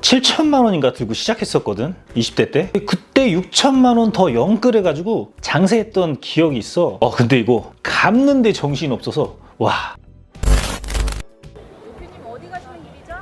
7천만 원인가 들고 시작했었거든, 20대 때. 그때 6천만 원 더 영끌해가지고 장세했던 기억이 있어. 근데 이거 갚는데 정신이 없어서 와. 대표님 어디 가시는 길이죠?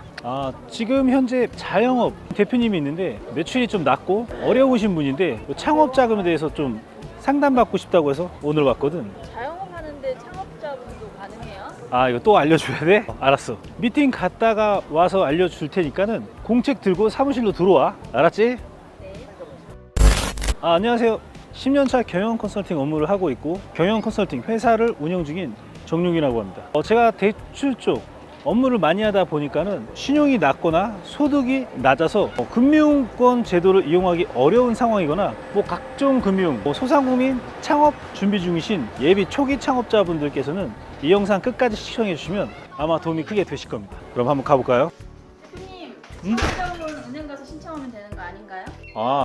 지금 현재 자영업 대표님이 있는데 매출이 좀 낮고 어려우신 분인데 창업 자금에 대해서 좀 상담받고 싶다고 해서 오늘 왔거든. 자영업하는데 창업자분도 가능해요? 이거 또 알려줘야 돼? 알았어. 미팅 갔다가 와서 알려줄 테니까는 공책 들고 사무실로 들어와. 알았지? 네. 안녕하세요. 10년차 경영 컨설팅 업무를 하고 있고 경영 컨설팅 회사를 운영 중인 정용이라고 합니다. 제가 대출 쪽 업무를 많이 하다 보니까는 신용이 낮거나 소득이 낮아서 금융권 제도를 이용하기 어려운 상황이거나 각종 금융, 소상공인 창업 준비 중이신 예비 초기 창업자분들께서는 이 영상 끝까지 시청해 주시면 아마 도움이 크게 되실 겁니다. 그럼 한번 가볼까요? 대표님, 창업자금은 은행 가서 신청하면 되는 거 아닌가요?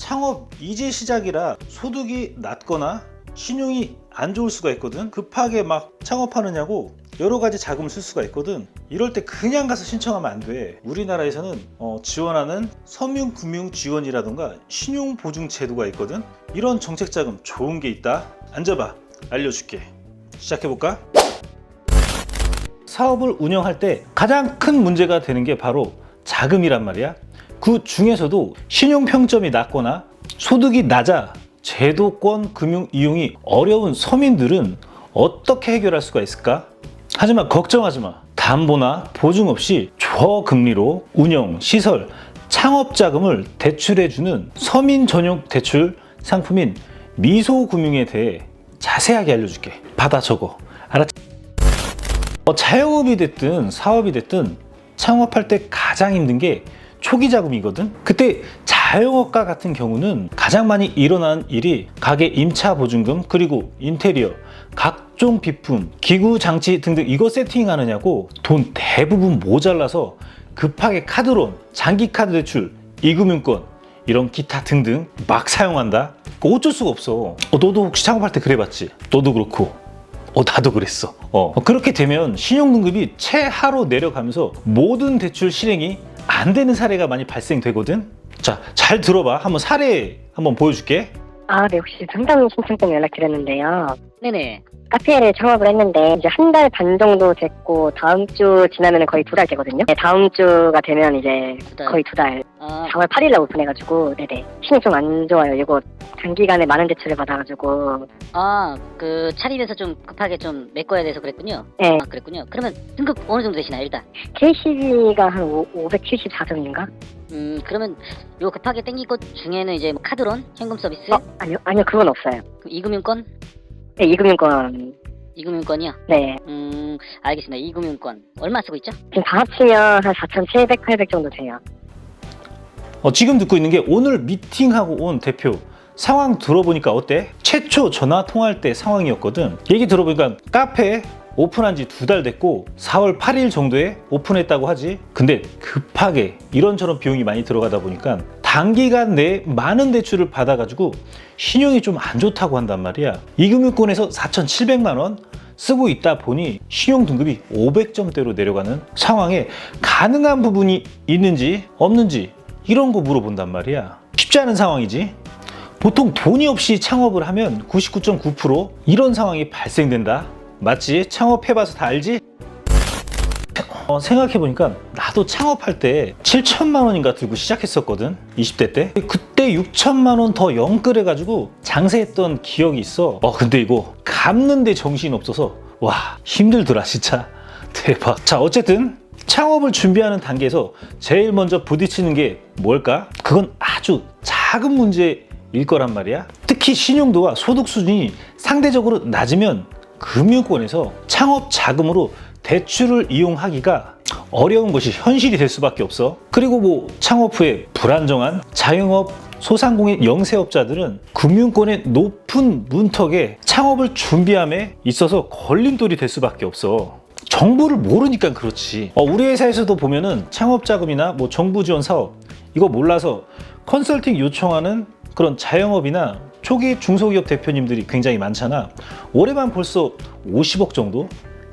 창업 이제 시작이라 소득이 낮거나 신용이 안 좋을 수가 있거든. 급하게 막 창업하느냐고 여러 가지 자금을 쓸 수가 있거든. 이럴 때 그냥 가서 신청하면 안 돼. 우리나라에서는 지원하는 서민금융지원이라던가 신용보증 제도가 있거든. 이런 정책자금 좋은 게 있다. 앉아봐, 알려줄게. 시작해볼까? 사업을 운영할 때 가장 큰 문제가 되는 게 바로 자금이란 말이야. 그 중에서도 신용평점이 낮거나 소득이 낮아 제도권 금융 이용이 어려운 서민들은 어떻게 해결할 수가 있을까? 하지만 걱정하지 마. 담보나 보증 없이 저금리로 운영, 시설, 창업 자금을 대출해주는 서민 전용 대출 상품인 미소금융에 대해 자세하게 알려줄게. 받아 적어. 알았지? 자영업이 됐든 사업이 됐든 창업할 때 가장 힘든 게 초기 자금이거든. 그때 자영업과 같은 경우는 가장 많이 일어나는 일이 가게 임차 보증금, 그리고 인테리어, 각종 비품, 기구 장치 등등 이거 세팅하느냐고 돈 대부분 모자라서 급하게 카드론, 장기 카드 대출, 이금융권 이런 기타 등등 막 사용한다. 어쩔 수가 없어. 너도 혹시 창업할 때 그래봤지? 너도 그렇고 나도 그랬어. 그렇게 되면 신용등급이 최하로 내려가면서 모든 대출 실행이 안 되는 사례가 많이 발생되거든. 자, 잘 들어봐. 한번 사례 한번 보여줄게. 네, 혹시 상담 신청 때문에 연락드렸는데요. 네네. 카페를 창업을 했는데 이제 한 달 반 정도 됐고 다음 주 지나면 거의 2달 되거든요. 네, 다음 주가 되면 이제 거의 2달. 4월 8일에 오픈해가지고 네네. 신이 좀 안 좋아요. 이거 단기간에 많은 대출을 받아가지고. 그 차림에서 좀 급하게 좀 메꿔야 돼서 그랬군요. 네. 그랬군요. 그러면 등급 어느 정도 되시나요, 일단? KCB가 한 574점인가? 그러면 요 급하게 땡긴 것 중에는 이제 카드론, 현금 서비스? 아니요, 그건 없어요. 그럼 이금융권? 네, 이금융권. 이금융권이요? 네. 알겠습니다. 이금융권. 얼마 쓰고 있죠? 지금 다 합치면 한 4,700, 800 정도 돼요. 지금 듣고 있는 게 오늘 미팅하고 온 대표 상황 들어보니까 어때? 최초 전화 통화할 때 상황이었거든. 얘기 들어보니까 카페 오픈한 지 2달 됐고 4월 8일 정도에 오픈했다고 하지. 근데 급하게 이런저런 비용이 많이 들어가다 보니까 단기간 내에 많은 대출을 받아가지고 신용이 좀 안 좋다고 한단 말이야. 이금융권에서 4,700만 원 쓰고 있다 보니 신용 등급이 500점대로 내려가는 상황에 가능한 부분이 있는지 없는지 이런 거 물어본단 말이야. 쉽지 않은 상황이지. 보통 돈이 없이 창업을 하면 99.9% 이런 상황이 발생된다. 맞지? 창업해봐서 다 알지? 생각해보니까 나도 창업할 때 7천만 원인가 들고 시작했었거든, 20대 때. 그때 6천만 원 더 영끌해가지고 장세했던 기억이 있어. 근데 이거 갚는데 정신이 없어서 와, 힘들더라 진짜. 대박. 자, 어쨌든 창업을 준비하는 단계에서 제일 먼저 부딪히는 게 뭘까? 그건 아주 작은 문제일 거란 말이야. 특히 신용도와 소득 수준이 상대적으로 낮으면 금융권에서 창업 자금으로 대출을 이용하기가 어려운 것이 현실이 될 수밖에 없어. 그리고 창업 후에 불안정한 자영업, 소상공인 영세업자들은 금융권의 높은 문턱에 창업을 준비함에 있어서 걸림돌이 될 수밖에 없어. 정보를 모르니까 그렇지. 우리 회사에서도 보면은 창업 자금이나 정부 지원 사업 이거 몰라서 컨설팅 요청하는 그런 자영업이나 초기 중소기업 대표님들이 굉장히 많잖아. 올해만 벌써 50억 정도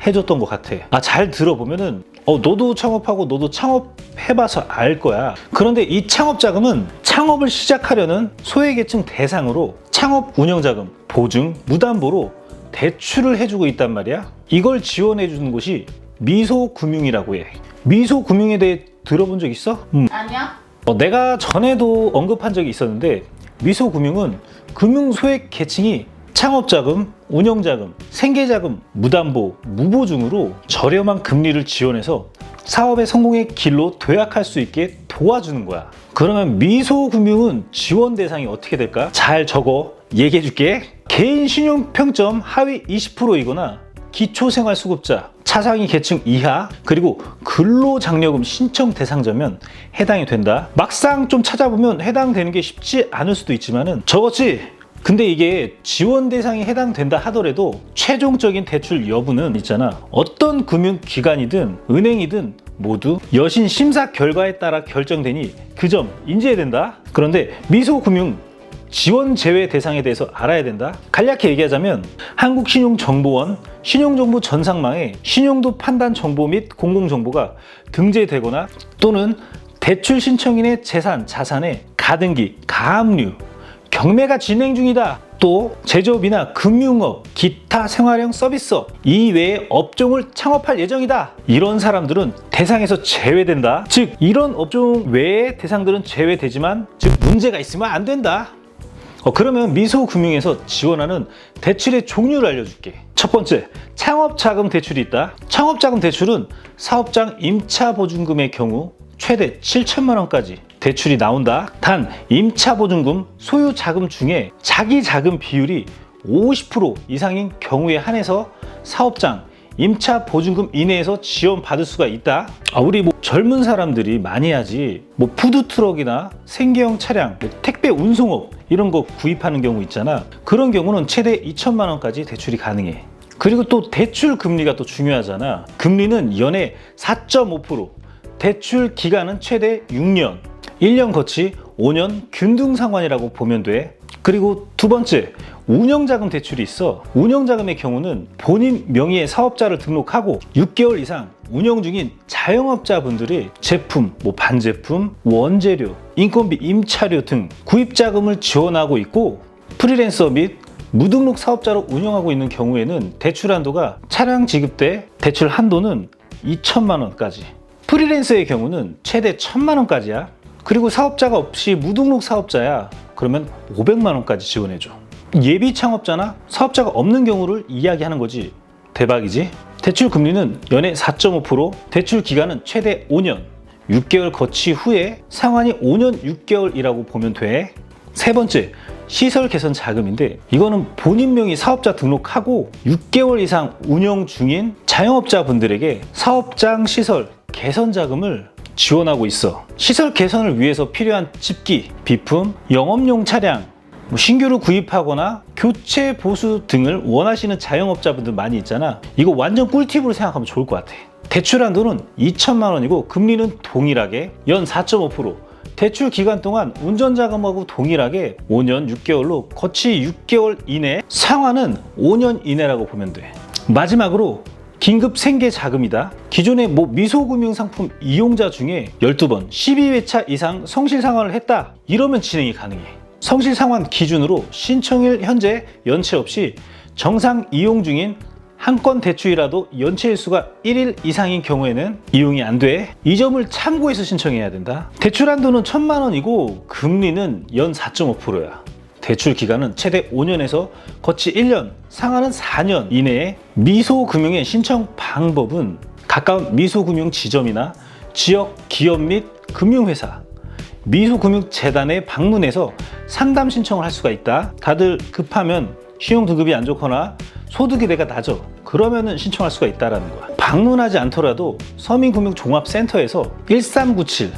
해줬던 것 같아. 잘 들어보면은 너도 창업하고 너도 창업해봐서 알 거야. 그런데 이 창업자금은 창업을 시작하려는 소외계층 대상으로 창업 운영자금, 보증, 무담보로 대출을 해주고 있단 말이야. 이걸 지원해주는 곳이 미소금융이라고 해. 미소금융에 대해 들어본 적 있어? 아니요. 내가 전에도 언급한 적이 있었는데, 미소금융은 금융소외계층이 창업자금, 운영자금, 생계자금, 무담보, 무보증으로 저렴한 금리를 지원해서 사업의 성공의 길로 도약할 수 있게 도와주는 거야. 그러면 미소금융은 지원 대상이 어떻게 될까? 잘 적어, 얘기해 줄게. 개인 신용 평점 하위 20%이거나 기초생활수급자, 차상위 계층 이하, 그리고 근로장려금 신청 대상자면 해당이 된다. 막상 좀 찾아보면 해당되는 게 쉽지 않을 수도 있지만은 적었지? 근데 이게 지원 대상이 해당된다 하더라도 최종적인 대출 여부는 있잖아. 어떤 금융기관이든 은행이든 모두 여신 심사 결과에 따라 결정되니 그 점 인지해야 된다. 그런데 미소금융 지원 제외 대상에 대해서 알아야 된다. 간략히 얘기하자면 한국신용정보원 신용정보 전상망에 신용도 판단 정보 및 공공정보가 등재되거나 또는 대출 신청인의 재산, 자산의 가등기, 가압류, 경매가 진행 중이다. 또 제조업이나 금융업, 기타 생활형 서비스업 이외의 업종을 창업할 예정이다. 이런 사람들은 대상에서 제외된다. 즉 이런 업종 외의 대상들은 제외되지만 즉 문제가 있으면 안 된다. 그러면 미소금융에서 지원하는 대출의 종류를 알려줄게. 첫 번째, 창업자금 대출이 있다. 창업자금 대출은 사업장 임차보증금의 경우 최대 7천만 원까지 대출이 나온다. 단 임차보증금 소유자금 중에 자기자금 비율이 50% 이상인 경우에 한해서 사업장 임차보증금 이내에서 지원받을 수가 있다. 우리 젊은 사람들이 많이 하지. 푸드트럭이나 생계형 차량, 택배 운송업 이런 거 구입하는 경우 있잖아. 그런 경우는 최대 2천만 원까지 대출이 가능해. 그리고 또 대출 금리가 또 중요하잖아. 금리는 연에 4.5%, 대출 기간은 최대 6년, 1년 거치 5년 균등 상환이라고 보면 돼. 그리고 두 번째, 운영자금 대출이 있어. 운영자금의 경우는 본인 명의의 사업자를 등록하고 6개월 이상 운영 중인 자영업자분들이 제품, 반제품, 원재료, 인건비, 임차료 등 구입자금을 지원하고 있고, 프리랜서 및 무등록 사업자로 운영하고 있는 경우에는 대출 한도가 차량 지급 때 대출 한도는 2천만 원까지, 프리랜서의 경우는 최대 1,000만 원까지야. 그리고 사업자가 없이 무등록 사업자야. 그러면 500만 원까지 지원해줘. 예비 창업자나 사업자가 없는 경우를 이야기하는 거지. 대박이지? 대출 금리는 연에 4.5%, 대출 기간은 최대 5년, 6개월 거치 후에 상환이 5년 6개월이라고 보면 돼. 세 번째, 시설 개선 자금인데 이거는 본인 명의 사업자 등록하고 6개월 이상 운영 중인 자영업자분들에게 사업장 시설 개선 자금을 지원하고 있어. 시설 개선을 위해서 필요한 집기, 비품, 영업용 차량, 신규로 구입하거나 교체 보수 등을 원하시는 자영업자분들 많이 있잖아. 이거 완전 꿀팁으로 생각하면 좋을 것 같아. 대출 한도는 2천만 원이고 금리는 동일하게 연 4.5%, 대출 기간 동안 운전자금하고 동일하게 5년 6개월로 거치 6개월 이내, 상환은 5년 이내라고 보면 돼. 마지막으로 긴급 생계 자금이다. 기존의 미소금융 상품 이용자 중에 12번 12회차 이상 성실 상환을 했다. 이러면 진행이 가능해. 성실 상환 기준으로 신청일 현재 연체 없이 정상 이용 중인 한 건 대출이라도 연체 일수가 1일 이상인 경우에는 이용이 안 돼. 이 점을 참고해서 신청해야 된다. 대출 한도는 1,000만 원이고 금리는 연 4.5%야. 대출 기간은 최대 5년에서 거치 1년, 상한은 4년 이내에. 미소금융의 신청 방법은 가까운 미소금융 지점이나 지역 기업 및 금융회사, 미소금융재단에 방문해서 상담 신청을 할 수가 있다. 다들 급하면 신용등급이 안 좋거나 소득이 내가 낮아. 그러면은 신청할 수가 있다라는 거야. 방문하지 않더라도 서민금융종합센터에서 1397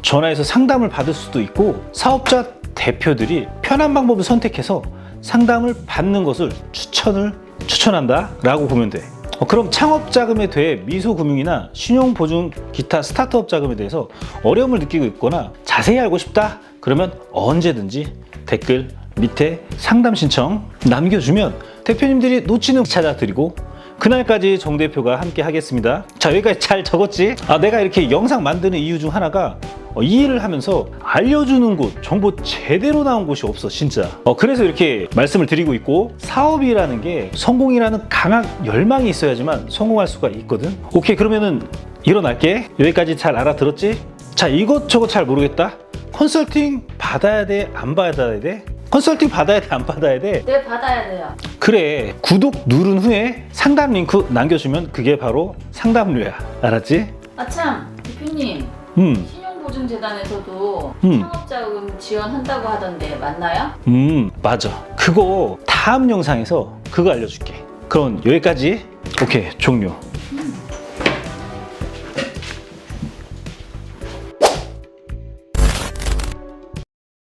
전화해서 상담을 받을 수도 있고, 사업자 대표들이 편한 방법을 선택해서 상담을 받는 것을 추천한다 라고 보면 돼. 그럼 창업자금에 대해 미소금융이나 신용보증 기타 스타트업 자금에 대해서 어려움을 느끼고 있거나 자세히 알고 싶다? 그러면 언제든지 댓글 밑에 상담 신청 남겨주면 대표님들이 놓치는 찾아드리고 그날까지 정 대표가 함께 하겠습니다. 자, 여기까지 잘 적었지? 내가 이렇게 영상 만드는 이유 중 하나가 이 일을 하면서 알려주는 곳, 정보 제대로 나온 곳이 없어, 진짜. 그래서 이렇게 말씀을 드리고 있고, 사업이라는 게 성공이라는 강한 열망이 있어야지만 성공할 수가 있거든. 오케이, 그러면은 일어날게. 여기까지 잘 알아들었지? 자, 이것저것 잘 모르겠다. 컨설팅 받아야 돼? 안 받아야 돼? 컨설팅 받아야 돼? 안 받아야 돼? 네, 받아야 돼요. 그래, 구독 누른 후에 상담 링크 남겨주면 그게 바로 상담료야. 알았지? 참, 대표님. 신용보증재단에서도 창업자금 지원한다고 하던데 맞나요? 맞아. 그거 다음 영상에서 그거 알려줄게. 그럼 여기까지. 오케이, 종료.